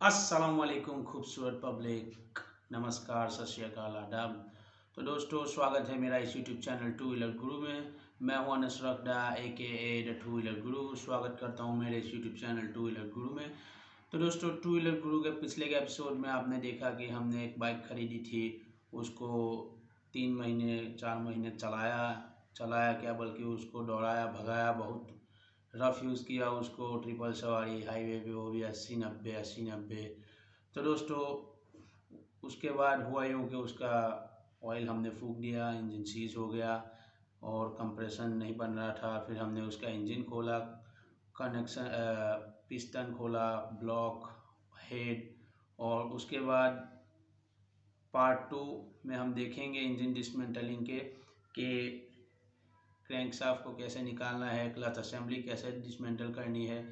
अस्सलाम वालेकुम खूबसूरत पब्लिक। नमस्कार, सत श्री अकाल, आदाब। तो दोस्तों, स्वागत है मेरा इस यूट्यूब चैनल टू व्हीलर गुरु में। मैं हूं Anas Rakhda AKA the two wheeler guru. स्वागत करता हूं मेरे इस यूट्यूब चैनल टू व्हीलर गुरु में। तो दोस्तों, टू व्हीलर गुरु के पिछले के एपिसोड में आपने देखा कि हमने एक बाइक खरीदी थी। उसको 3 महीने 4 महीने चलाया क्या, बल्कि उसको दौड़ाया भगाया, बहुत रफ़ यूज़ किया उसको। ट्रिपल सवारी हाईवे पे, वो भी 80 90 तो दोस्तों, उसके बाद हुआ यूँ कि उसका ऑयल हमने फूंक दिया, इंजन सीज हो गया और कंप्रेशन नहीं बन रहा था। फिर हमने उसका इंजन खोला, कनेक्शन पिस्टन खोला, ब्लॉक, हेड, और उसके बाद पार्ट 2 में हम देखेंगे इंजन डिसमेंटलिंग के कि क्रैंकशाफ्ट को कैसे निकालना है, क्लच असेंबली कैसे डिसमेंटल करनी है,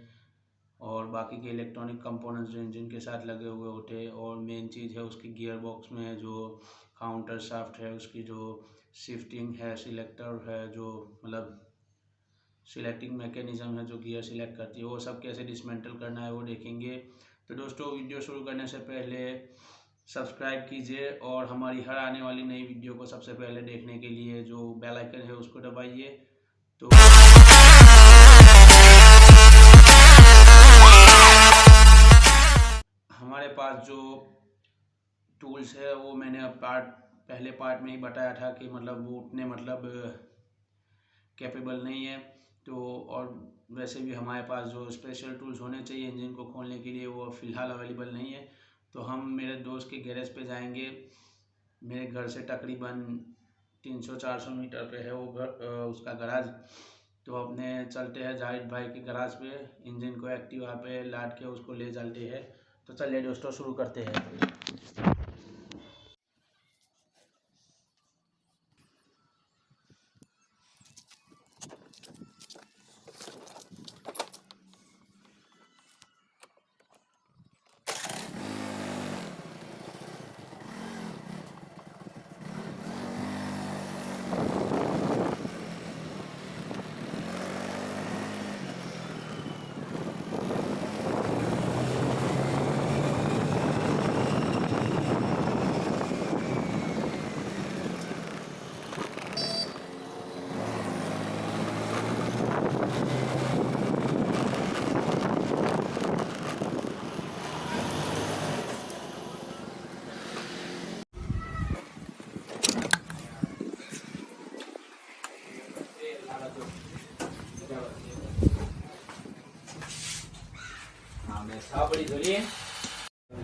और बाकी के इलेक्ट्रॉनिक कंपोनेंट्स जो इंजन के साथ लगे हुए होते हैं। और मेन चीज़ है उसकी गियर बॉक्स में जो काउंटर शाफ्ट है, उसकी जो शिफ्टिंग है, सिलेक्टर है, जो मतलब सिलेक्टिंग मैकेनिज्म है जो गियर सिलेक्ट करती है, वो सब कैसे डिसमेंटल करना है वो देखेंगे। तो दोस्तों, वीडियो शुरू करने से पहले सब्सक्राइब कीजिए और हमारी हर आने वाली नई वीडियो को सबसे पहले देखने के लिए जो बेल आइकन है उसको दबाइए। तो हमारे पास जो टूल्स है वो मैंने अब पहले पार्ट में ही बताया था कि मतलब वो उतने कैपेबल नहीं है। तो और वैसे भी हमारे पास जो स्पेशल टूल्स होने चाहिए इंजन को खोलने के लिए वो फ़िलहाल अवेलेबल नहीं है। तो हम मेरे दोस्त के गैरेज पे जाएंगे। मेरे घर से तकरीबन 300-400 मीटर पे है वो घर, उसका गराज। तो अपने चलते हैं जाहिद भाई के गराज पे, इंजन को एक्टिवा पे लाद के उसको ले चलते हैं। तो चलिए दोस्तों, शुरू करते हैं।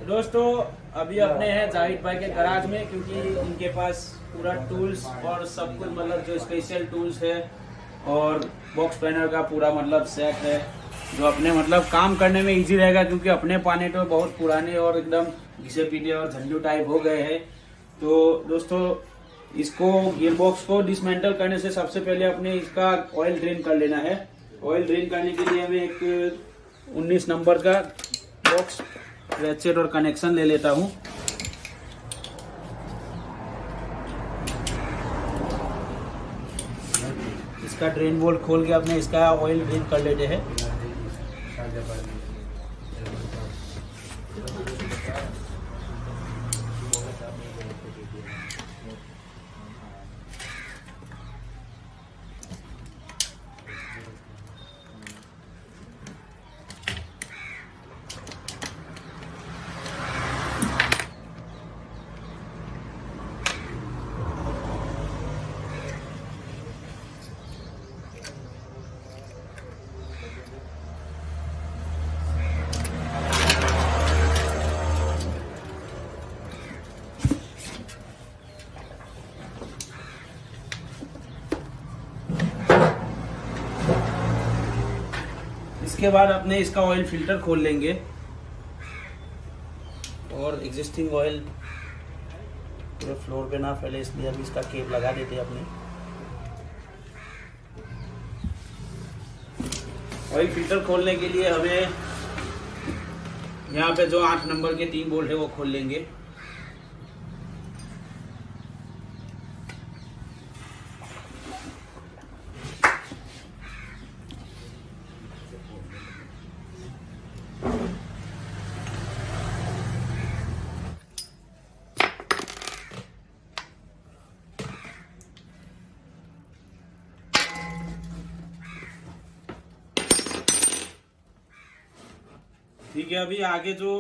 दोस्तों, अभी अपने हैं जाहिद भाई के गराज में, क्योंकि इनके पास पूरा टूल्स और सब कुछ मतलब जो स्पेशल टूल्स है और बॉक्स पैनर का पूरा मतलब सेट है, जो अपने मतलब काम करने में इजी रहेगा। क्योंकि अपने पाने तो बहुत पुराने और एकदम घिसे पीले और झंडू टाइप हो गए हैं। तो दोस्तों, इसको गियर बॉक्स को डिसमेंटल करने से सबसे पहले अपने इसका ऑयल ड्रेन कर लेना है। ऑयल ड्रेन करने के लिए हमें एक 19 नंबर का बॉक्स, रेचेट और कनेक्शन ले लेता हूं। इसका ड्रेन बोल्ट खोल के अपने इसका ऑयल ड्रेन कर लेते हैं। इसके बाद अपने इसका ऑयल फिल्टर खोल लेंगे और एग्जिस्टिंग ऑयल पूरे फ्लोर पे ना फैले, इसलिए अभी इसका केप लगा देते हैं अपने। ऑयल फिल्टर खोलने के लिए हमें यहाँ पे जो 8 नंबर के 3 बोल्ट है वो खोल लेंगे। ठीक है, अभी आगे जो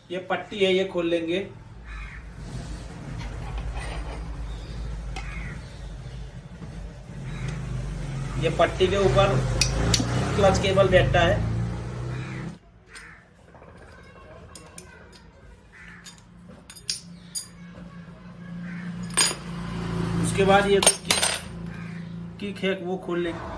ये पट्टी है ये खोल लेंगे। ये पट्टी के ऊपर क्लच केबल बैठता है। उसके बाद ये किक है वो खोल लेंगे।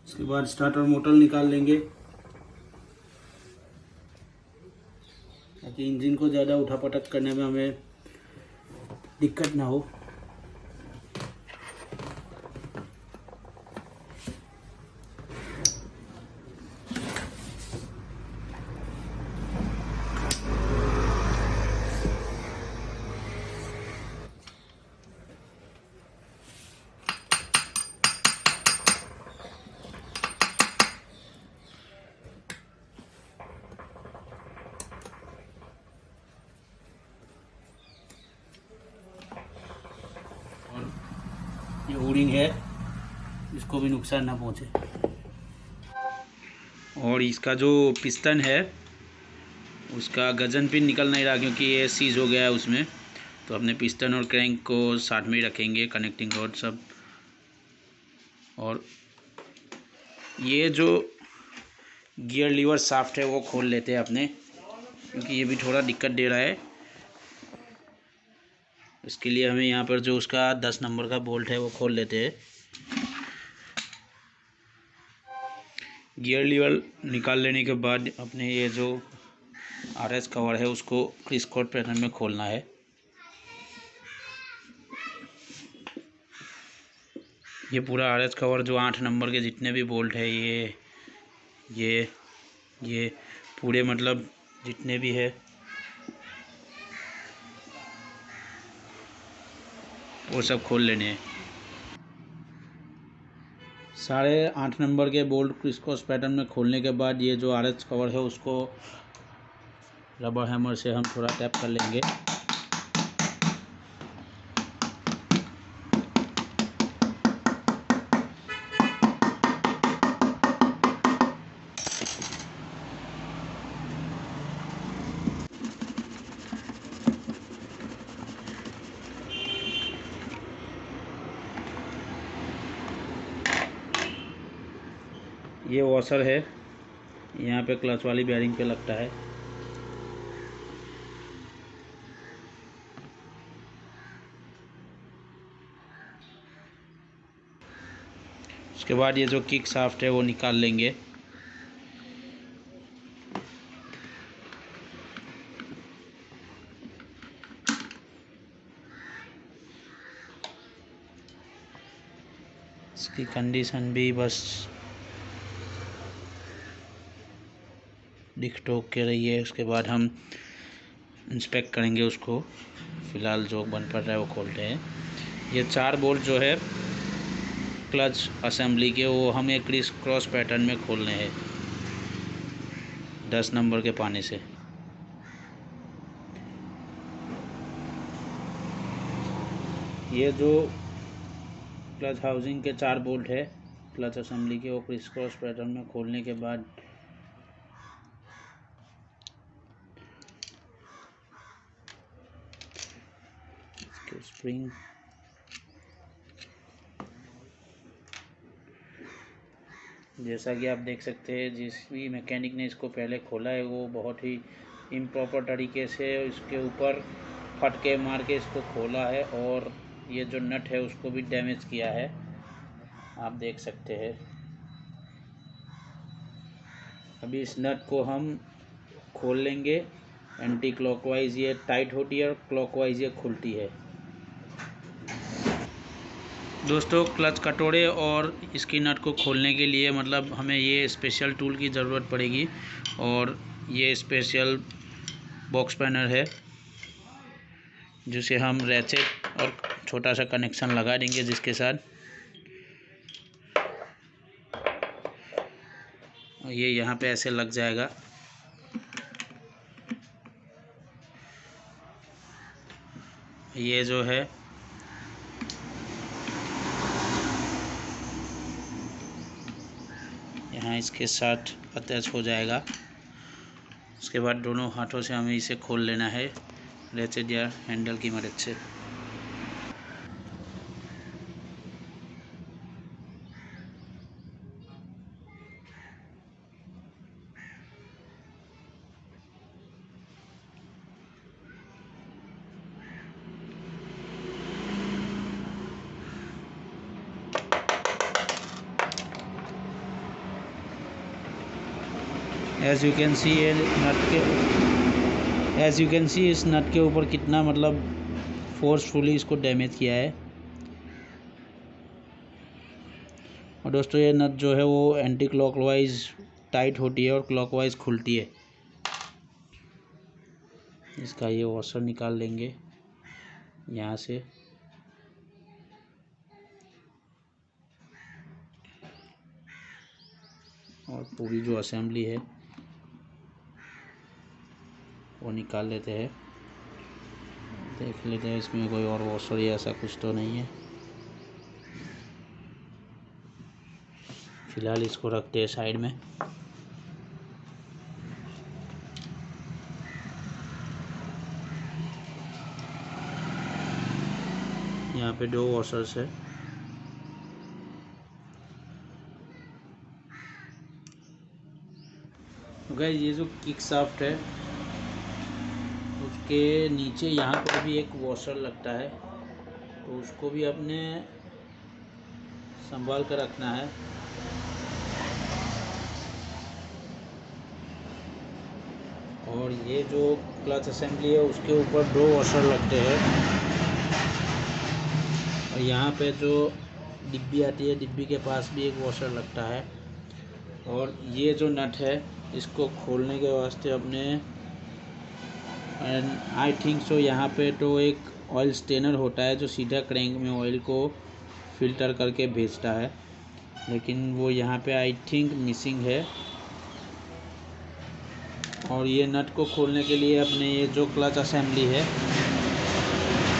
उसके बाद स्टार्टर मोटर निकाल लेंगे ताकि इंजन को ज़्यादा उठापटक करने में हमें दिक्कत ना हो। ये ओरिंग है, इसको भी नुकसान ना पहुंचे। और इसका जो पिस्टन है उसका गजन पिन निकल नहीं रहा क्योंकि ये सीज हो गया है उसमें। तो अपने पिस्टन और क्रैंक को साथ में ही रखेंगे, कनेक्टिंग रॉड सब। और ये जो गियर लीवर शाफ्ट है वो खोल लेते हैं अपने, क्योंकि ये भी थोड़ा दिक्कत दे रहा है। इसके लिए हमें यहाँ पर जो उसका 10 नंबर का बोल्ट है वो खोल लेते हैं। गियर लीवर निकाल लेने के बाद अपने ये जो आरएस कवर है उसको क्रिस क्रॉस पैटर्न में खोलना है। ये पूरा आरएस कवर जो 8 नंबर के जितने भी बोल्ट है ये पूरे मतलब जितने भी है वो सब खोल लेने हैं। 8.5 नंबर के बोल्ट क्रिस क्रॉस पैटर्न में खोलने के बाद ये जो आरएस कवर है उसको रबर हैमर से हम थोड़ा टैप कर लेंगे। ये वॉशर है, यहाँ पे क्लच वाली बेयरिंग पे लगता है। उसके बाद ये जो किक शाफ्ट है वो निकाल लेंगे। इसकी कंडीशन भी बस दिख टोक के रही है। उसके बाद हम इंस्पेक्ट करेंगे उसको। फ़िलहाल जो बन पड़ रहा है वो खोलते हैं। ये 4 बोल्ट जो है क्लच असेंबली के वो हमें क्रिस क्रॉस पैटर्न में खोलने हैं 10 नंबर के पाने से। ये जो क्लच हाउसिंग के 4 बोल्ट है क्लच असेंबली के वो क्रिस क्रॉस पैटर्न में खोलने के बाद इसके स्प्रिंग जैसा कि आप देख सकते हैं, जिस भी मैकेनिक ने इसको पहले खोला है वो बहुत ही इम्प्रॉपर तरीके से इसके ऊपर फटके मार के इसको खोला है और ये जो नट है उसको भी डैमेज किया है, आप देख सकते हैं। अभी इस नट को हम खोल लेंगे। एंटी क्लॉकवाइज ये टाइट होती है और क्लॉकवाइज ये खुलती है। दोस्तों, क्लच कटोरे और इसकी नट को खोलने के लिए मतलब हमें ये स्पेशल टूल की ज़रूरत पड़ेगी और ये स्पेशल बॉक्स पैनर है। जिसे हम रैचेट और छोटा सा कनेक्शन लगा देंगे, जिसके साथ ये यहाँ पे ऐसे लग जाएगा। ये जो है यहाँ इसके साथ अटैच हो जाएगा। उसके बाद दोनों हाथों से हमें इसे खोल लेना है रैचेट या हैंडल की मदद से। एज़ यू कैन सी इस नट के ऊपर कितना मतलब फोर्सफुली इसको डैमेज किया है। और दोस्तों ये नट जो है वो एंटी क्लॉकवाइज टाइट होती है और क्लॉकवाइज खुलती है। इसका ये वॉशर निकाल लेंगे यहाँ से। और पूरी जो असेंबली है वो निकाल लेते हैं। देख लेते हैं इसमें कोई और वॉशर या ऐसा कुछ तो नहीं है। फिलहाल इसको रखते हैं साइड में। यहाँ पे 2 वॉशर्स है। गाइस ये जो किक शाफ्ट है उसके नीचे यहाँ पर भी एक वॉशर लगता है, तो उसको भी अपने संभाल कर रखना है। और ये जो क्लच असेंबली है उसके ऊपर 2 वॉशर लगते हैं। और यहाँ पे जो डिब्बी आती है, डिब्बी के पास भी एक वॉशर लगता है। और ये जो नट है इसको खोलने के वास्ते अपने आई थिंक सो यहाँ पे तो एक ऑयल स्टेनर होता है जो सीधा क्रैंक में ऑयल को फिल्टर करके भेजता है, लेकिन वो यहाँ पे आई थिंक मिसिंग है। और ये नट को खोलने के लिए अपने ये जो क्लच असेंबली है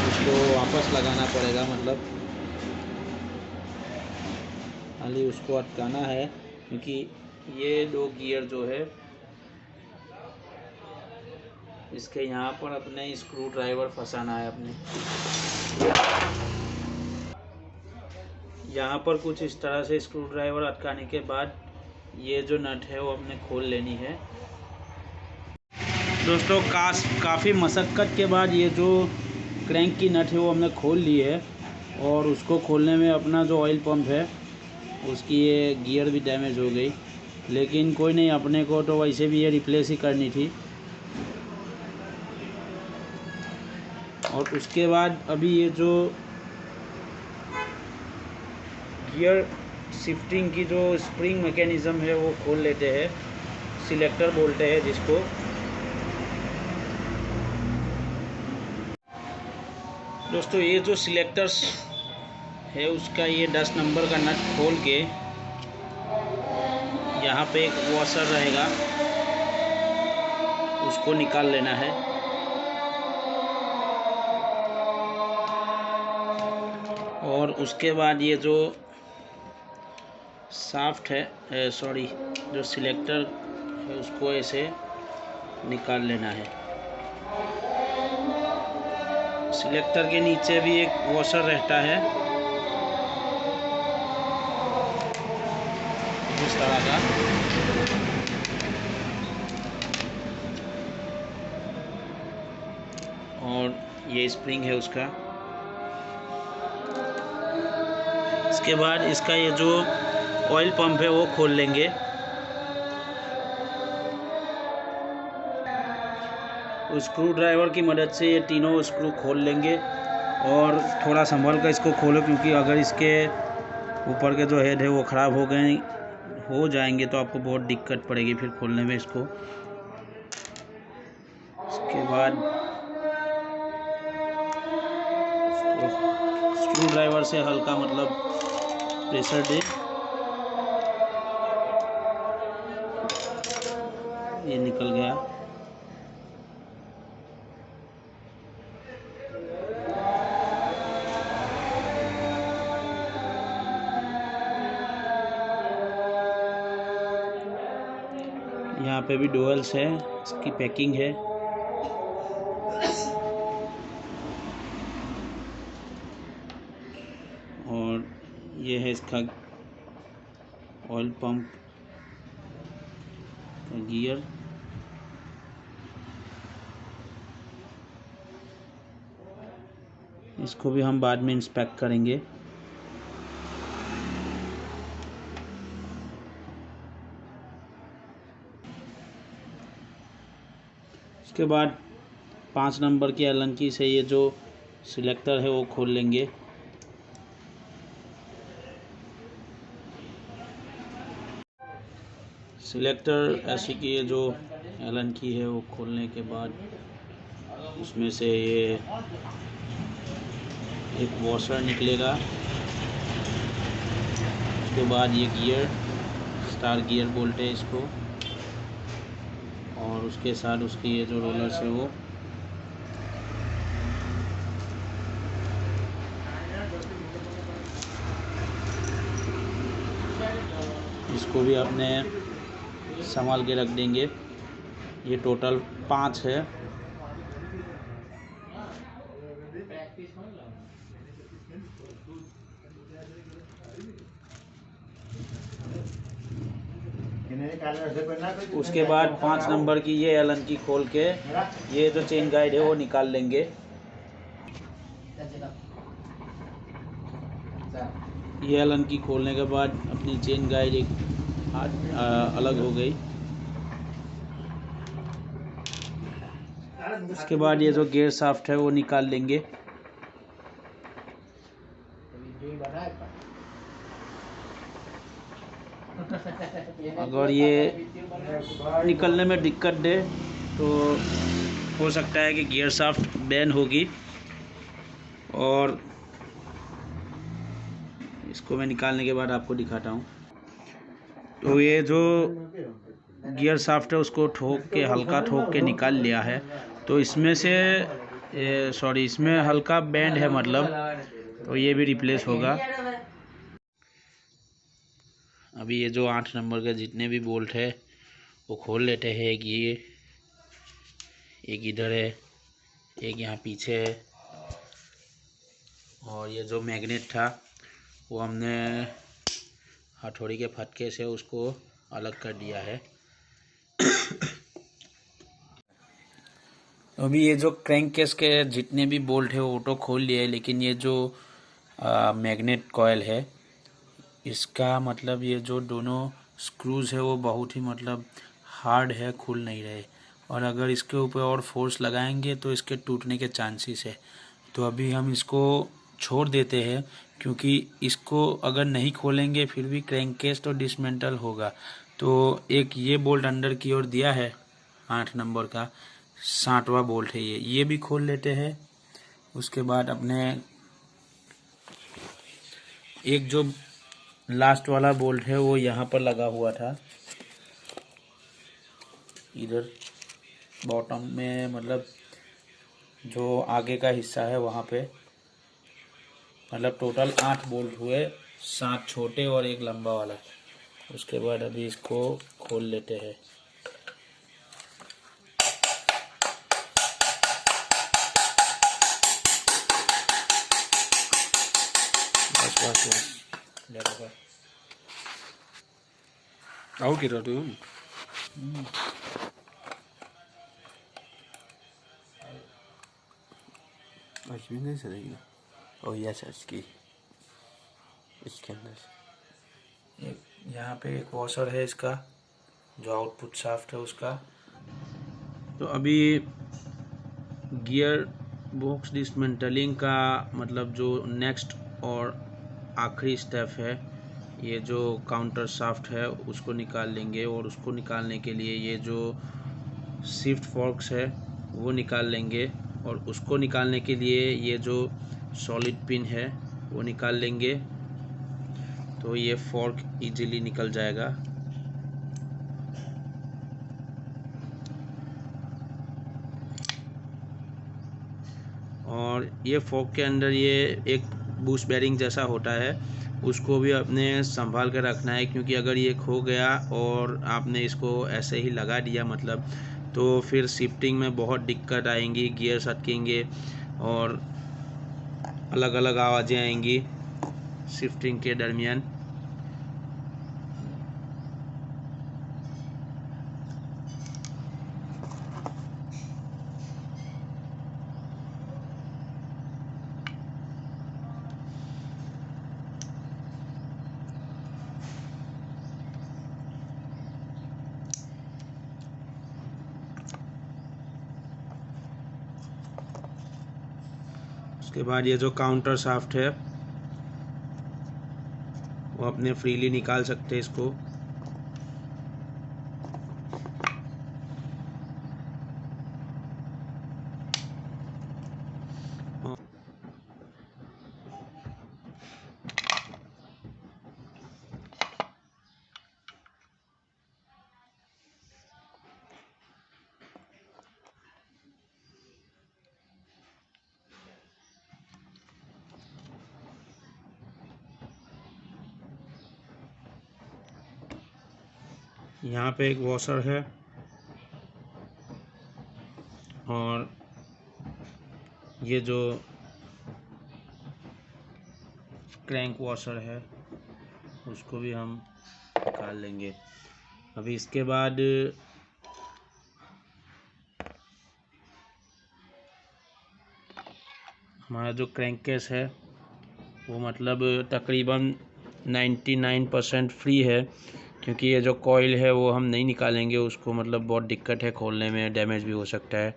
उसको वापस लगाना पड़ेगा, मतलब खाली उसको अटकाना है, क्योंकि ये 2 गियर जो है इसके यहाँ पर अपने स्क्रू ड्राइवर फंसाना है। अपने यहाँ पर कुछ इस तरह से स्क्रू ड्राइवर अटकाने के बाद ये जो नट है वो अपने खोल लेनी है। दोस्तों काफ़ी मशक्क़त के बाद ये जो क्रैंक की नट है वो हमने खोल ली है। और उसको खोलने में अपना जो ऑयल पंप है उसकी ये गियर भी डैमेज हो गई, लेकिन कोई नहीं, अपने को तो वैसे भी ये रिप्लेस ही करनी थी। और उसके बाद अभी ये जो गियर शिफ्टिंग की जो स्प्रिंग मैकेनिज़्म है वो खोल लेते हैं, सिलेक्टर बोलते हैं जिसको। दोस्तों ये जो सिलेक्टर्स है उसका ये 10 नंबर का नट खोल के यहाँ पे एक वॉशर रहेगा उसको निकाल लेना है। और उसके बाद ये जो शाफ्ट है जो सिलेक्टर है उसको ऐसे निकाल लेना है। सिलेक्टर के नीचे भी एक वॉशर रहता है इस तरह का। और ये स्प्रिंग है उसका। इसके बाद इसका ये जो ऑयल पंप है वो खोल लेंगे। स्क्रू ड्राइवर की मदद से ये तीनों स्क्रू खोल लेंगे। और थोड़ा संभल कर इसको खोलो, क्योंकि अगर इसके ऊपर के जो हेड है वो ख़राब हो जाएंगे तो आपको बहुत दिक्कत पड़ेगी फिर खोलने में इसको। इसके बाद स्क्रू ड्राइवर से हल्का मतलब प्रेशर दे, ये निकल गया। यहाँ पे भी डुअल्स है, इसकी पैकिंग है। और ये है इसका ऑयल पंप का गियर। इसको भी हम बाद में इंस्पेक्ट करेंगे। उसके बाद 5 नंबर की एलन की से ये जो सिलेक्टर है वो खोल लेंगे। सिलेक्टर ऐसी की ये जो एलन की है वो खोलने के बाद उसमें से ये एक वॉशर निकलेगा। उसके बाद ये गियर, स्टार गियर बोलते हैं इसको, और उसके साथ उसकी ये जो रोलर्स है वो इसको भी अपने संभाल के रख देंगे। ये टोटल 5 है। उसके बाद 5 नंबर की ये एलन की खोल के ये जो चेन गाइड है वो निकाल लेंगे। ये एलन की खोलने के बाद अपनी चेन गाइड एक अलग हो गई। उसके बाद ये जो गियर शाफ्ट है वो निकाल लेंगे। अगर ये निकलने में दिक्कत दे तो हो सकता है कि गियर शाफ्ट बैन होगी। और इसको मैं निकालने के बाद आपको दिखाता हूँ। तो ये जो गियर शाफ्ट है उसको हल्का ठोक के निकाल लिया है। तो इसमें से इसमें हल्का बैंड है मतलब, तो ये भी रिप्लेस होगा। अभी ये जो 8 नंबर के जितने भी बोल्ट है वो खोल लेते हैं। एक इधर है, एक यहाँ पीछे है, और ये जो मैग्नेट था वो हमने हथौड़ी के फटके से उसको अलग कर दिया है। अभी ये जो क्रैंक केस के जितने भी बोल्ट है वो तो खोल लिए है, लेकिन ये जो मैग्नेट कॉयल है इसका मतलब ये जो दोनों स्क्रूज है वो बहुत ही मतलब हार्ड है, खुल नहीं रहे। और अगर इसके ऊपर और फोर्स लगाएंगे तो इसके टूटने के चांसेस है। तो अभी हम इसको छोड़ देते हैं, क्योंकि इसको अगर नहीं खोलेंगे फिर भी क्रैंक केस तो डिसमेंटल होगा। तो एक ये बोल्ट अंदर की ओर दिया है 8 नंबर का, 60वां बोल्ट है ये भी खोल लेते हैं। उसके बाद अपने एक जो लास्ट वाला बोल्ट है वो यहाँ पर लगा हुआ था, इधर बॉटम में, मतलब जो आगे का हिस्सा है वहाँ पे। मतलब टोटल 8 बोल्ट हुए, 7 छोटे और एक लंबा वाला। उसके बाद अभी इसको खोल लेते हैं। बस Auch geht das, du. Ich bin nicht sicher. Oh, yes, ich kenne das. यहाँ पे एक वॉशर है इसका, जो आउटपुट शाफ्ट है उसका। तो अभी गियर बॉक्स डिसमेंटलिंग का मतलब जो नेक्स्ट और आखिरी स्टेप है, ये जो काउंटर शाफ्ट है उसको निकाल लेंगे। और उसको निकालने के लिए ये जो शिफ्ट फॉर्क्स है वो निकाल लेंगे। और उसको निकालने के लिए ये जो सॉलिड पिन है वो निकाल लेंगे तो ये फॉर्क इजीली निकल जाएगा। और ये फॉर्क के अंदर ये एक बूस्ट बेरिंग जैसा होता है, उसको भी अपने संभाल कर रखना है, क्योंकि अगर ये खो गया और आपने इसको ऐसे ही लगा दिया मतलब, तो फिर शिफ्टिंग में बहुत दिक्कत आएंगी, गियर्स अटकेंगे और अलग अलग आवाज़ें आएंगी शिफ्टिंग के दरमियान। उसके बाद ये जो काउंटर शाफ्ट है वो अपने फ्रीली निकाल सकते हैं इसको। यहाँ पे एक वॉशर है और ये जो क्रैंक वॉशर है उसको भी हम निकाल लेंगे। अभी इसके बाद हमारा जो क्रैंक केस है वो मतलब तकरीबन 99% फ्री है, क्योंकि ये जो कॉइल है वो हम नहीं निकालेंगे, उसको मतलब बहुत दिक्कत है खोलने में, डैमेज भी हो सकता है।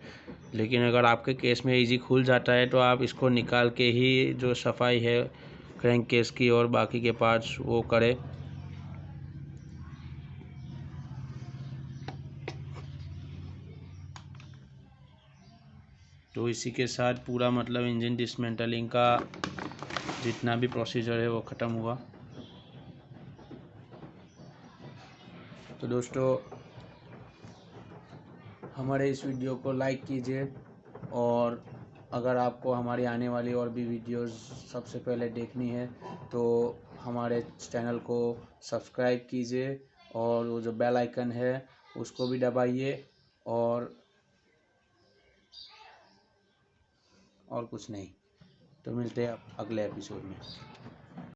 लेकिन अगर आपके केस में इजी खुल जाता है तो आप इसको निकाल के ही जो सफाई है क्रैंक केस की और बाकी के पार्ट्स वो करें। तो इसी के साथ पूरा मतलब इंजन डिसमेंटलिंग का जितना भी प्रोसीजर है वो ख़त्म हुआ। तो दोस्तों हमारे इस वीडियो को लाइक कीजिए और अगर आपको हमारी आने वाली और भी वीडियोस सबसे पहले देखनी है तो हमारे चैनल को सब्सक्राइब कीजिए और वो जो बेल आइकन है उसको भी दबाइए और कुछ नहीं। तो मिलते हैं अगले एपिसोड में।